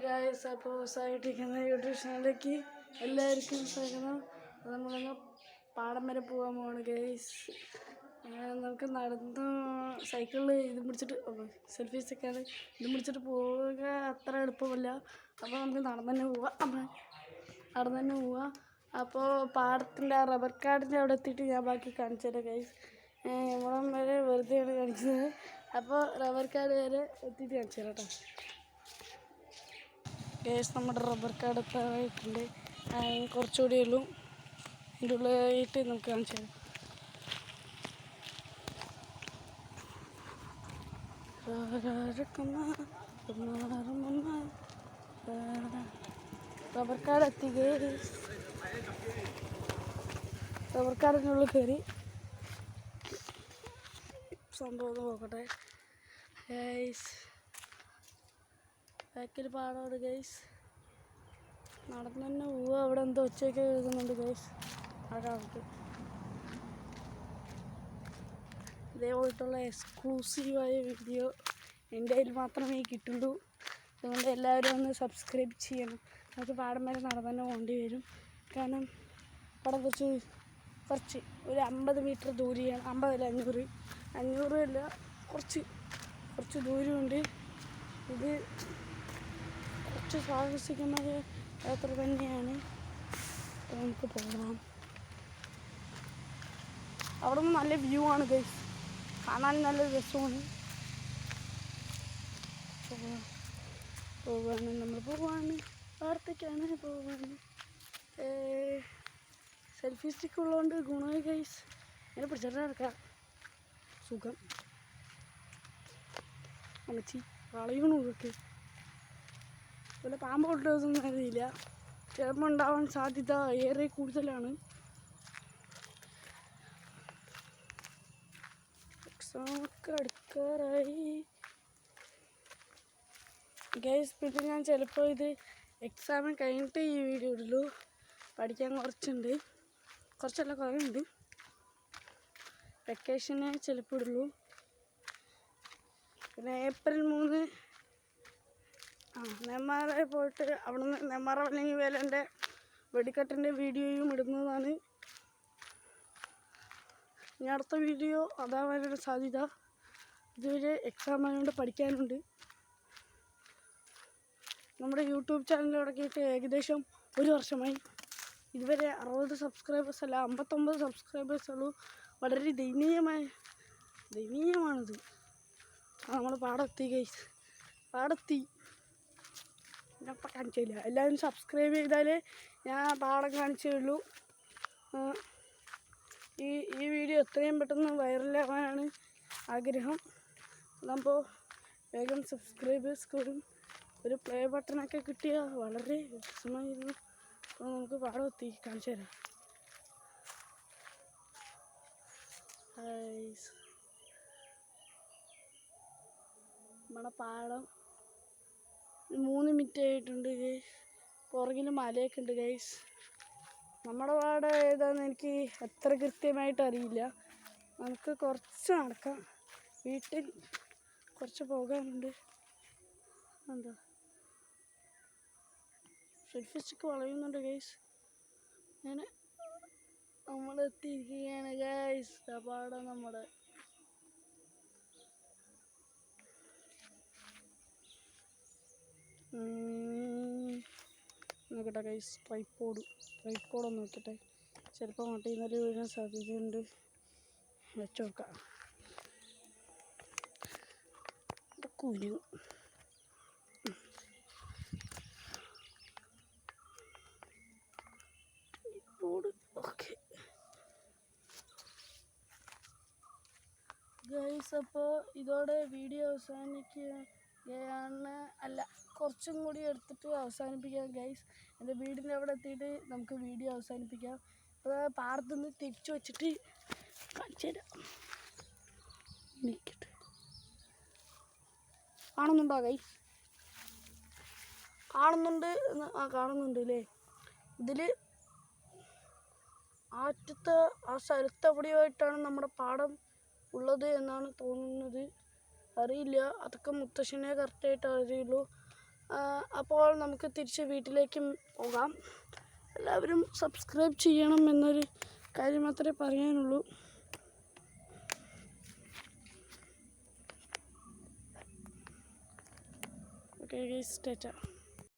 Guys, അപ്പോൾ സായിട്ടിരിക്കുന്ന YouTube ചാനലിലേക്ക് എല്ലാവർക്കും സ്വാഗതം. നമ്മളൊന്ന് പാടം വരെ പോകാൻ പോവാണ് ഗായ്സ്. നമുക്ക് നടന്ന് സൈക്കിളിൽ ഇത് പിടിച്ചിട്ട് സെൽഫീസൊക്കെയാണ് ഇത് പിടിച്ചിട്ട് പോവുക അത്ര എളുപ്പമല്ല. അപ്പോൾ നമുക്ക് നടന്നു തന്നെ പോവാം. അപ്പോൾ പാടത്തിൻ്റെ ആ റബ്ബർ കാടിൻ്റെ അവിടെ എത്തിയിട്ട് ഞാൻ ബാക്കി കാണിച്ചു തരാം ഗായ്സ്. ഇവിടം വരെ വെറുതെയാണ് കാണിച്ചത്. അപ്പോൾ റബ്ബർ കാട് വരെ എത്തിയിട്ട് കാണിച്ചു തരാം കേട്ടോ ഗായ്സ്. നമ്മുടെ റബ്ബർ കാട് എത്താറായിട്ടുണ്ട്. കുറച്ചുകൂടി ഉള്ളൂ. ഇതിൻ്റെ ഉള്ളിലായിട്ട് നമുക്ക് കാണിച്ചു തരാം. റബ്ബർ കാട് എത്തി ഗായ്സ്. റബ്ബർ കാടിനുള്ളിൽ കയറി സംഭവം നോക്കട്ടെ ഗായ്സ്. ബാക്കിൽ പാടമാണ് ഗൈസ്. നടന്നു തന്നെ പോവുക. അവിടെ എന്തോ ഒച്ചയൊക്കെ കേൾക്കുന്നുണ്ട് ഗൈസ്. അതാണ് ഇതേപോലത്തുള്ള എക്സ്ക്ലൂസീവായ വീഡിയോ എൻ്റെ കയ്യിൽ മാത്രമേ കിട്ടുള്ളൂ. അതുകൊണ്ട് എല്ലാവരും ഒന്ന് സബ്സ്ക്രൈബ് ചെയ്യണം. നമുക്ക് പാടം വരെ നടന്നു തന്നെ പോകേണ്ടി വരും. കാരണം അവിടെ കുറച്ച് ഒരു 50 മീറ്റർ ദൂരെയാണ്. 50 അല്ല 500 അല്ല, കുറച്ച് ദൂരമുണ്ട്. ഇത് കുറച്ച് സാഹസികമായ യാത്ര തന്നെയാണ്. നമുക്ക് പോകാം. അവിടെ നിന്ന് നല്ല വ്യൂ ആണ് ഗൈസ്. കാണാൻ നല്ല രസമാണ്. നമ്മൾ പോവാണ്. വാർത്തയ്ക്കാണ് പോവാണ്. സെൽഫി സ്റ്റിക്ക് ഉള്ളതുകൊണ്ട് ഗുണമായി ഗൈസ്. ഇങ്ങനെ പിടിച്ചിട്ട് നടക്കാം. സുഖം. അമ്മച്ചി വളയണു ഇതൊക്കെ. അതുപോലെ പാമ്പ് കൊണ്ടൊന്നും അറിയില്ല. ചിലപ്പോൾ ഉണ്ടാവാൻ സാധ്യത ഏറെ കൂടുതലാണ്. എക്സാമൊക്കെ അടുക്കാറായി ഗൈസ്. പിന്നെ ഞാൻ ചിലപ്പോൾ ഇത് എക്സാം കഴിഞ്ഞിട്ട് ഈ വീഡിയോ ഇടുള്ളൂ. പഠിക്കാൻ കുറച്ചല്ല കുറവുണ്ട്. വെക്കേഷനെ ചിലപ്പോൾ ഇടുള്ളൂ. പിന്നെ ഏപ്രിൽ 3 നെന്മാറ പോയിട്ട് അവിടെ നിന്ന് നെന്മാറ അല്ലെങ്കിൽ വേലൻ്റെ വെടിക്കെട്ടിൻ്റെ വീഡിയോയും ഇടുന്നതാണ്. ഇനി അടുത്ത വീഡിയോ അതാവാനുള്ള സാധ്യത. ഇതുവരെ എക്സാം ആയതുകൊണ്ട് പഠിക്കാനുണ്ട്. നമ്മുടെ യൂട്യൂബ് ചാനൽ തുടങ്ങിയിട്ട് ഏകദേശം 1 വർഷമായി. ഇതുവരെ 60 സബ്സ്ക്രൈബേഴ്സ് അല്ല 59 സബ്സ്ക്രൈബേഴ്സ് ഉള്ളൂ. വളരെ ദയനീയമാണിത്. നമ്മൾ പാടത്തി ഗൈസ്. പാടത്തി ഞാൻ കാണിച്ചില്ല. എല്ലാവരും സബ്സ്ക്രൈബ് ചെയ്താലേ ഞാൻ പാടം കാണിച്ചേ ഉള്ളൂ. ഈ വീഡിയോ എത്രയും പെട്ടെന്ന് വൈറലാവാനാണ് ആഗ്രഹം. അതാകുമ്പോൾ വേഗം സബ്സ്ക്രൈബേഴ്സ് കൂടും. ഒരു പ്ലേ ബട്ടണൊക്കെ കിട്ടിയാൽ വളരെ രസമായിരുന്നു. അപ്പോൾ നമുക്ക് പാടം എത്തി കാണിച്ചു തരാം. നമ്മുടെ പാടം 3 മിനിറ്റ് ആയിട്ടുണ്ട് ഗൈസ്. പുറകിൽ മലയൊക്കെ ഉണ്ട് ഗൈസ്. നമ്മുടെ പാടം ഏതാണെന്ന് എനിക്ക് അത്ര കൃത്യമായിട്ട് അറിയില്ല. നമുക്ക് കുറച്ച് നടക്കാം. വീട്ടിൽ കുറച്ച് പോകാനുണ്ട്. എന്താ സെൽഫി സ്റ്റിക്ക് വളയുന്നുണ്ട് ഗൈസ്. അങ്ങനെ നമ്മളെത്തിയിരിക്കുകയാണ് ഗൈസ്. പാടം നമ്മുടെ നോക്കട്ടെ ഗൈസ്. ട്രൈപ്പോഡ് ഒന്ന് നോക്കട്ടെ. ചിലപ്പോൾ മട്ടയിൽ നിന്ന് വീഴാൻ സാധ്യതയുണ്ട്. വെച്ച് നോക്കാം. കുരു ഓക്കെ ഗൈസ്. അപ്പോൾ ഇതോടെ വീഡിയോ അവസാനിക്കുകയാണ്. അല്ല, കുറച്ചും കൂടി എടുത്തിട്ട് അവസാനിപ്പിക്കാം ഗൈസ്. എൻ്റെ വീടിൻ്റെ അവിടെ എത്തിയിട്ട് നമുക്ക് വീഡിയോ അവസാനിപ്പിക്കാം. അപ്പോൾ പാടത്തുനിന്ന് തിരിച്ചു വച്ചിട്ട് കാണിച്ചു തരാം. കാണുന്നുണ്ടോ ഗൈസ്? കാണുന്നുണ്ട് അല്ലേ? ഇതിൽ ആറ്റത്തെ ആ സ്ഥലത്ത് എവിടെയായിട്ടാണ് നമ്മുടെ പാടം ഉള്ളത് എന്നാണ് തോന്നുന്നത്. അറിയില്ല. അതൊക്കെ മുത്തശ്ശനെ കറക്റ്റായിട്ട് അറിയുള്ളൂ. അപ്പോൾ നമുക്ക് തിരിച്ച് വീട്ടിലേക്കും പോകാം. എല്ലാവരും സബ്സ്ക്രൈബ് ചെയ്യണം എന്നൊരു കാര്യം മാത്രമേ പറയാനുള്ളൂ. Okay guys, Tata.